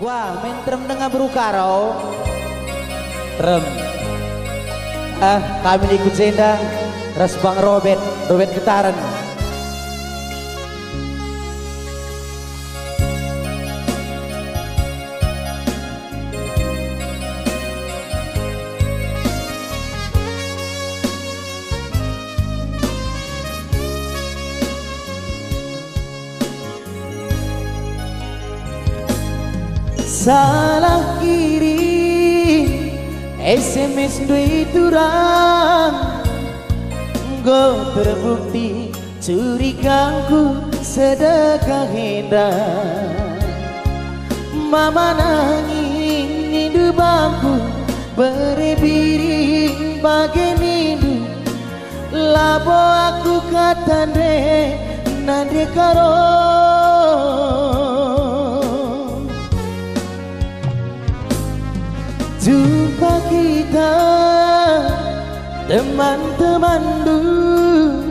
Gua main trem dengan berukaro. Trem. Kami ikut sendang. Ras Bang Robert Getaran. Salah kirim SMS duit turang, go terbukti curigaku sedekah hendak. Mama nangis nindu bangku berebiring bagai nindu, labo aku katande nande karo. Jumpa kita teman-teman dulu,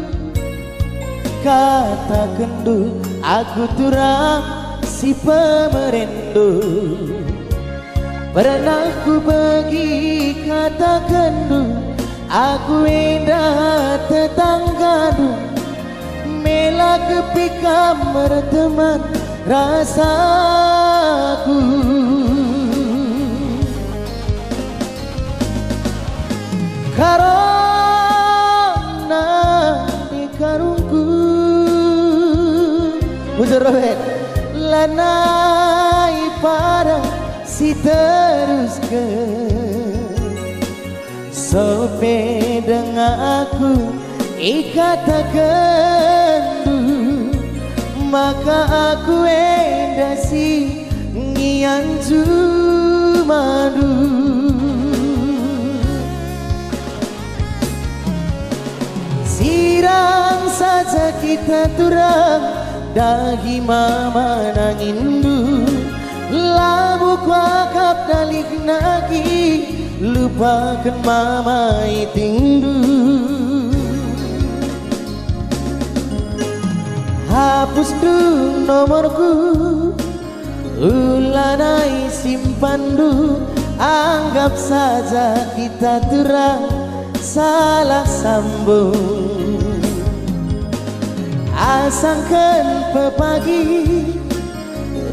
katakan dulu aku turang si pemerendu. Pernah ku pergi katakan dulu aku indah tetangga dulu, mela kepi kamar teman rasaku. Karena di karungku Bujurowet lanai pada si terus ke sope dengan aku ikatakan dulu, maka aku endasi ngian madu. Sirang saja kita turang dahi mama nangindu, labu kuakap dalik nagi lupakan mama itindu. Hapus du nomorku ulanai simpan du, anggap saja kita turang salah sambung. Asangkan pepagi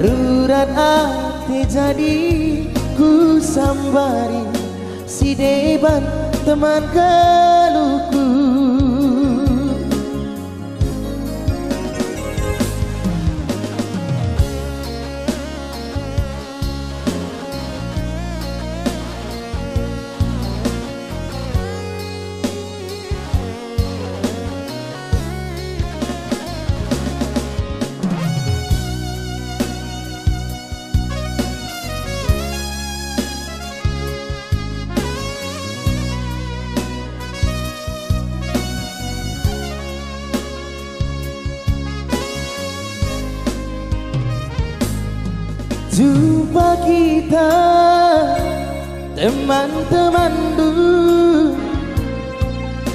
rurat hati jadi ku sambari si deban teman keluhku. Jumpa kita teman-teman dulu,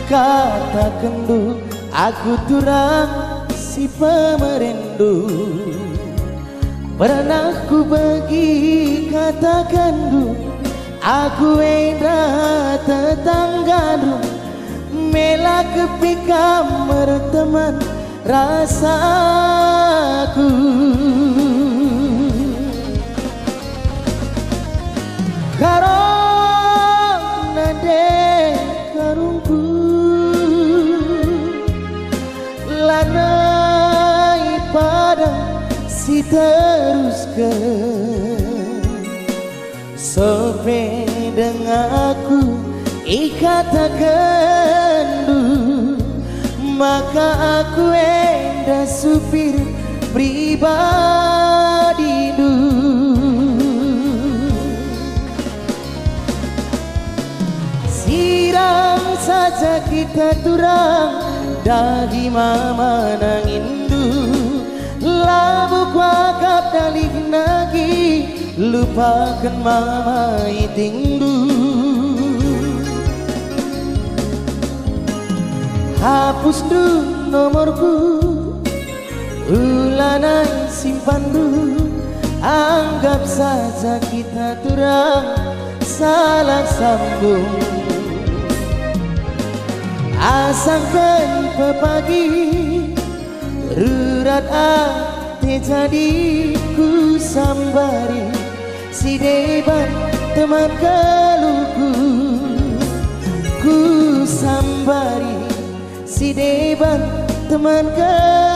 katakan dulu aku turang si pemerendu. Pernah ku pergi katakan dulu aku indah tetangga dulu, mela kepi kamar teman rasaku. Karena dek karungku lanai pada si terus ke sope dengan aku ikatakan dulu, maka aku enda supir pribadi dulu. Sirang saja kita turang dari mama nangindu, labu kuakap dalik nagi lupakan mama itindu. Hapus du nomorku ulanai simpan du, Anggap saja kita turang salah sambung. Asangkan pepagi rurat ate jadi ku sambari si deban teman keluhku. Ku sambari si deban teman keluhku.